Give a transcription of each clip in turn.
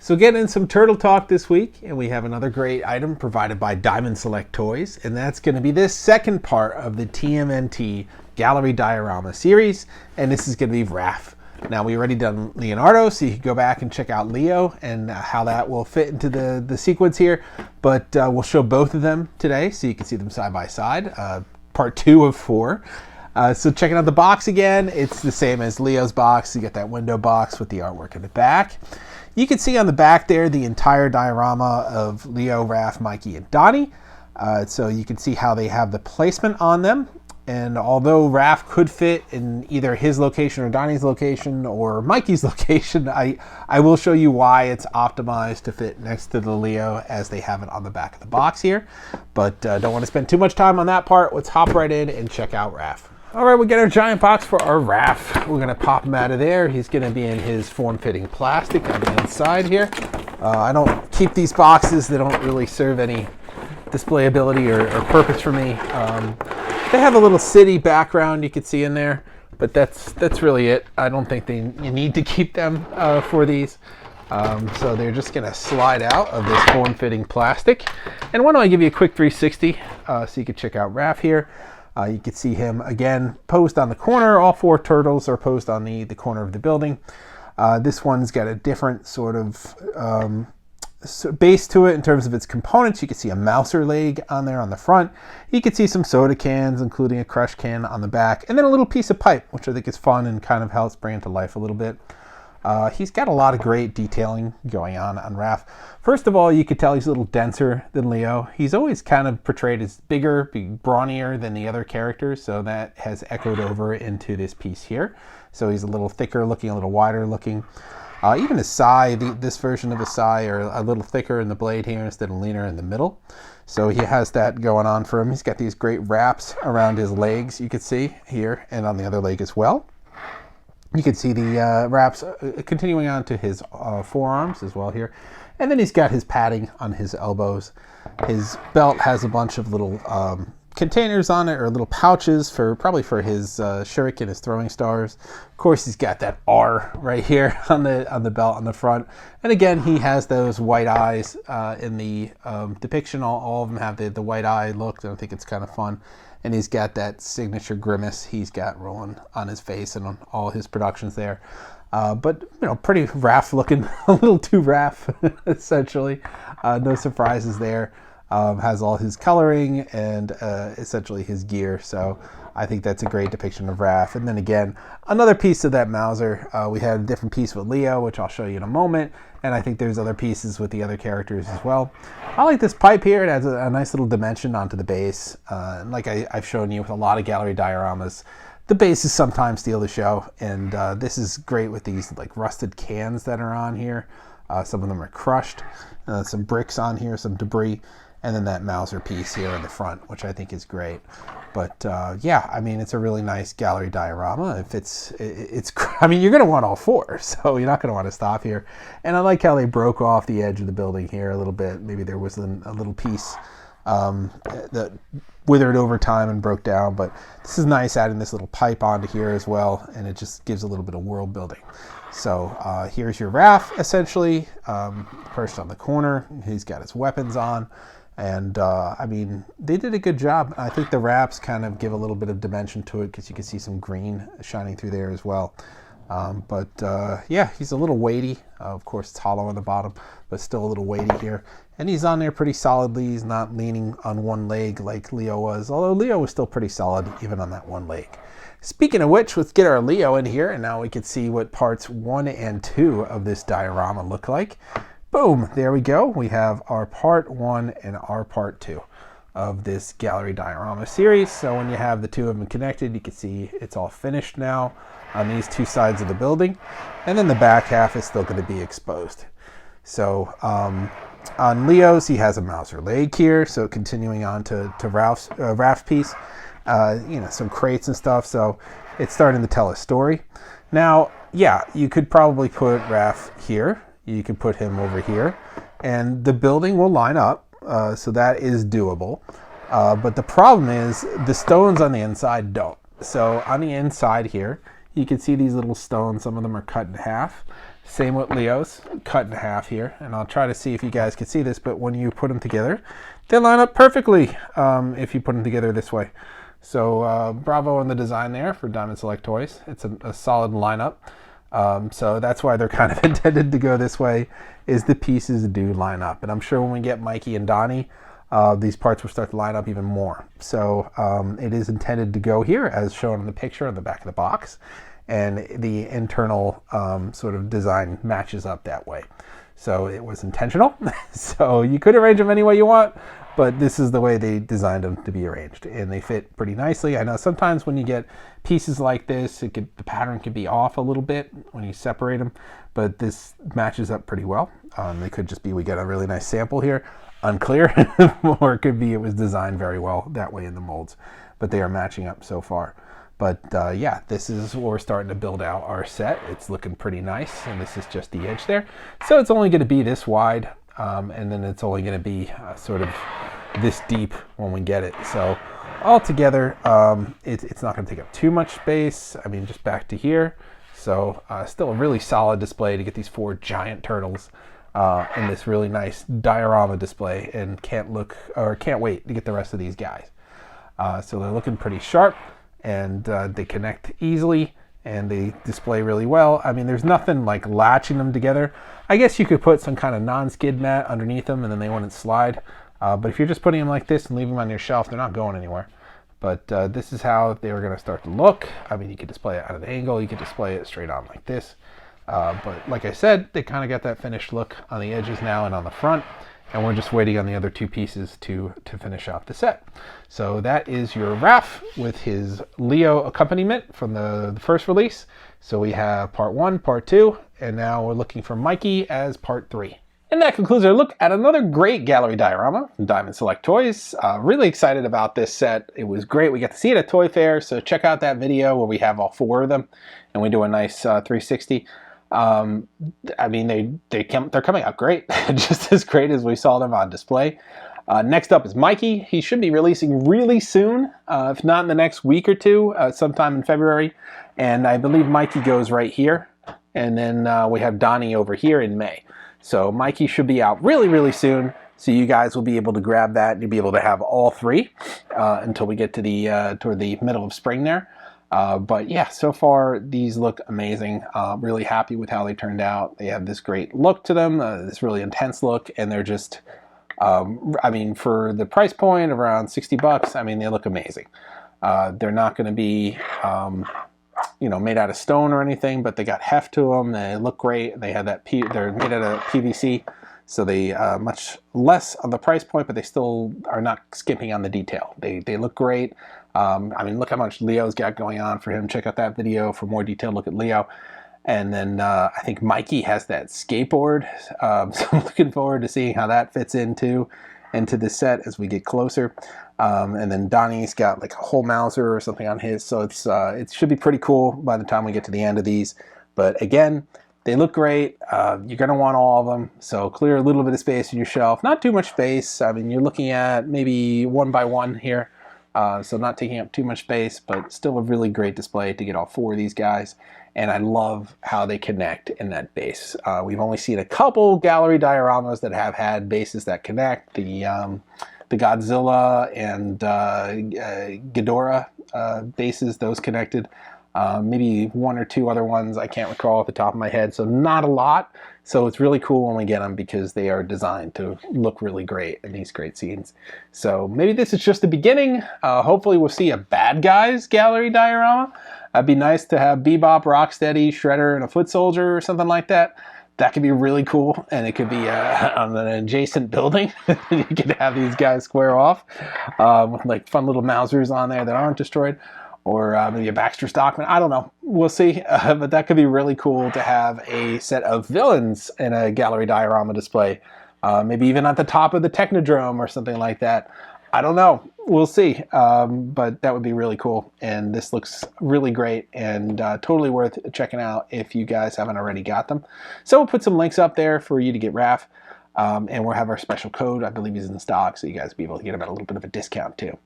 So getting in some turtle talk this week, and we have another great item provided by Diamond Select Toys, and that's going to be this second part of the TMNT Gallery Diorama series, and this is going to be Raph. Now, we already done Leonardo, so you can go back and check out Leo and how that will fit into the sequence here, but we'll show both of them today so you can see them side by side, part 2 of 4. So checking out the box again, it's the same as Leo's box. You get that window box with the artwork in the back. You can see on the back there the entire diorama of Leo, Raph, Mikey, and Donnie. So you can see how they have the placement on them. And although Raph could fit in either his location or Donnie's location or Mikey's location, I will show you why it's optimized to fit next to the Leo as they have it on the back of the box here. But don't want to spend too much time on that part. Let's hop right in and check out Raph. All right, we get our giant box for our Raph. We're gonna pop him out of there. He's gonna be in his form-fitting plastic on the inside here. I don't keep these boxes. They don't really serve any display ability or purpose for me. They have a little city background you can see in there, but that's really it. I don't think you need to keep them for these. So they're just gonna slide out of this form-fitting plastic. And why don't I give you a quick 360 so you can check out Raph here. You can see him again posed on the corner. All 4 turtles are posed on the corner of the building. This one's got a different sort of base to it in terms of its components. You can see a mouser leg on there on the front. You can see some soda cans, including a crush can on the back, and then a little piece of pipe, which I think is fun and kind of helps bring it to life a little bit. He's got a lot of great detailing going on Raph. First of all, you could tell he's a little denser than Leo. He's always kind of portrayed as bigger, brawnier than the other characters, so that has echoed over into this piece here. So he's a little thicker looking, a little wider looking. Even his sai, this version of his sai are a little thicker in the blade here instead of leaner in the middle. So he has that going on for him. He's got these great wraps around his legs, you can see here, and on the other leg as well. You can see the wraps continuing on to his forearms as well here. And then he's got his padding on his elbows. His belt has a bunch of little containers on it, or little pouches probably for his shuriken, his throwing stars. Of course, he's got that R right here on the belt on the front. And again, he has those white eyes in the depiction. All of them have the white eye look, and I think it's kind of fun. And he's got that signature grimace he's got rolling on his face and on all his productions there. But, you know, pretty Raph looking, a little too Raph, essentially. No surprises there. Has all his coloring and essentially his gear. So I think that's a great depiction of Raph. And then again, another piece of that Mauser. We had a different piece with Leo, which I'll show you in a moment. And I think there's other pieces with the other characters as well. I like this pipe here. It adds a nice little dimension onto the base. Like I've shown you with a lot of gallery dioramas, the bases sometimes steal the show. And this is great with these like rusted cans that are on here. Some of them are crushed. Some bricks on here, some debris. And then that Mauser piece here in the front, which I think is great. But yeah, I mean, it's a really nice gallery diorama. If it's I mean, you're going to want all 4, so you're not going to want to stop here. And I like how they broke off the edge of the building here a little bit. Maybe there was a little piece that withered over time and broke down. But this is nice, adding this little pipe onto here as well, and it just gives a little bit of world building. So here's your Raph, essentially, perched on the corner. He's got his weapons on. And I mean, they did a good job. I think the wraps kind of give a little bit of dimension to it because you can see some green shining through there as well. But yeah, he's a little weighty. Of course, it's hollow on the bottom, but still a little weighty here. And he's on there pretty solidly. He's not leaning on one leg like Leo was, although Leo was still pretty solid even on that one leg. Speaking of which, let's get our Leo in here, and now we can see what parts 1 and 2 of this diorama look like. Boom, there we go. We have our part 1 and our part 2 of this gallery diorama series. So when you have the 2 of them connected, you can see it's all finished now on these 2 sides of the building. And then the back half is still going to be exposed. So on Leo's, he has a Mauser leg here. So continuing on to Raph's piece, you know, some crates and stuff. So it's starting to tell a story. Now, yeah, you could probably put Raph here. You can put him over here, and the building will line up, so that is doable. But the problem is the stones on the inside don't. So on the inside here, you can see these little stones. Some of them are cut in half, Same with Leo's, cut in half here. And I'll try to see if you guys can see this, but when you put them together, they line up perfectly if you put them together this way. So bravo on the design there for Diamond Select Toys. It's a solid lineup. So that's why they're kind of intended to go this way, is the pieces do line up. And I'm sure when we get Mikey and Donnie, these parts will start to line up even more. So it is intended to go here as shown in the picture on the back of the box. And the internal sort of design matches up that way. So it was intentional. So you could arrange them any way you want, but this is the way they designed them to be arranged, and they fit pretty nicely. I know sometimes when you get pieces like this, the pattern can be off a little bit when you separate them, but this matches up pretty well. It could just be we get a really nice sample here, unclear, or it could be it was designed very well that way in the molds, but they are matching up so far. But yeah, this is what we're starting to build out our set. It's looking pretty nice, and this is just the edge there. So it's only going to be this wide, and then it's only going to be sort of this deep when we get it. So altogether, it's not going to take up too much space. I mean, just back to here. So still a really solid display to get these 4 giant turtles in this really nice diorama display, and can't wait to get the rest of these guys. So they're looking pretty sharp. And they connect easily, and they display really well. I mean, there's nothing like latching them together. I guess you could put some kind of non-skid mat underneath them, and then they wouldn't slide. But if you're just putting them like this and leaving them on your shelf, they're not going anywhere. But this is how they were going to start to look. I mean, you could display it out of the angle. You could display it straight on like this. But like I said, they kind of got that finished look on the edges now and on the front. And we're just waiting on the other 2 pieces to finish off the set. So that is your Raph with his Leo accompaniment from the first release. So we have part 1, part 2, and now we're looking for Mikey as part 3. And that concludes our look at another great gallery diorama from Diamond Select Toys. Really excited about this set. It was great. We got to see it at Toy Fair, so check out that video where we have all 4 of them, and we do a nice 360. I mean, they're coming out great, just as great as we saw them on display. Next up is Mikey. He should be releasing really soon, if not in the next week or 2, sometime in February. And I believe Mikey goes right here. And then we have Donnie over here in May. So Mikey should be out really, really soon. So you guys will be able to grab that, and you'll be able to have all 3 until we get to toward the middle of spring there. But yeah, so far these look amazing. Really happy with how they turned out. They have this great look to them, this really intense look, and they're just, I mean, for the price point of around 60 bucks, I mean, they look amazing. They're not going to be, you know, made out of stone or anything, but they got heft to them. They look great. They have that, they're made out of PVC. So they much less on the price point, but they still are not skimping on the detail. They look great. I mean, look how much Leo's got going on for him. Check out that video for more detailed look at Leo. And then I think Mikey has that skateboard. So I'm looking forward to seeing how that fits into the set as we get closer. And then Donnie's got like a whole Mauser or something on his. So it should be pretty cool by the time we get to the end of these. But again, they look great. You're going to want all of them. So clear a little bit of space in your shelf. Not too much space. I mean, you're looking at maybe 1 by 1 here. So not taking up too much space, but still a really great display to get all 4 of these guys. And I love how they connect in that base. We've only seen a couple gallery dioramas that have had bases that connect. The Godzilla and Ghidorah bases, those connected. Maybe 1 or 2 other ones I can't recall off the top of my head, so not a lot. So it's really cool when we get them because they are designed to look really great in these great scenes. So maybe this is just the beginning. Hopefully we'll see a Bad Guys gallery diorama. It'd be nice to have Bebop, Rocksteady, Shredder, and a Foot Soldier or something like that. That could be really cool, and it could be on an adjacent building. You could have these guys square off with like fun little Mausers on there that aren't destroyed. Or maybe a Baxter Stockman. I don't know. We'll see. But that could be really cool to have a set of villains in a gallery diorama display. Maybe even at the top of the Technodrome or something like that. I don't know. We'll see. But that would be really cool. And this looks really great and totally worth checking out if you guys haven't already got them. So we'll put some links up there for you to get Raph. And we'll have our special code. I believe he's in stock, so you guys will be able to get him at a little bit of a discount too.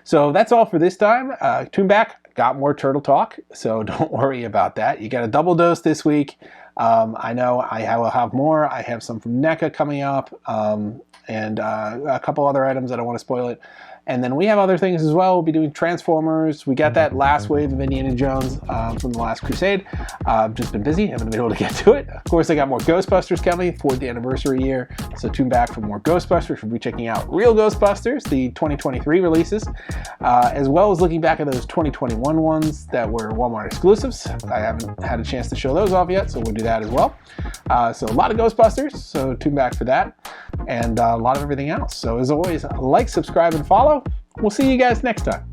So that's all for this time. Tune back. Got more turtle talk, so don't worry about that. You got a double dose this week. I know I will have more. I have some from NECA coming up, and a couple other items. I don't want to spoil it. And then we have other things as well. We'll be doing Transformers. We got that last wave of Indiana Jones from the Last Crusade. Just been busy, haven't been able to get to it. Of course, I got more Ghostbusters coming for the anniversary year, so tune back for more Ghostbusters. We'll be checking out Real Ghostbusters, the 2023 releases, as well as looking back at those 2021 ones that were Walmart exclusives. I haven't had a chance to show those off yet, so we'll do that as well. So a lot of Ghostbusters, so tune back for that, and a lot of everything else. So as always, like, subscribe, and follow. We'll see you guys next time.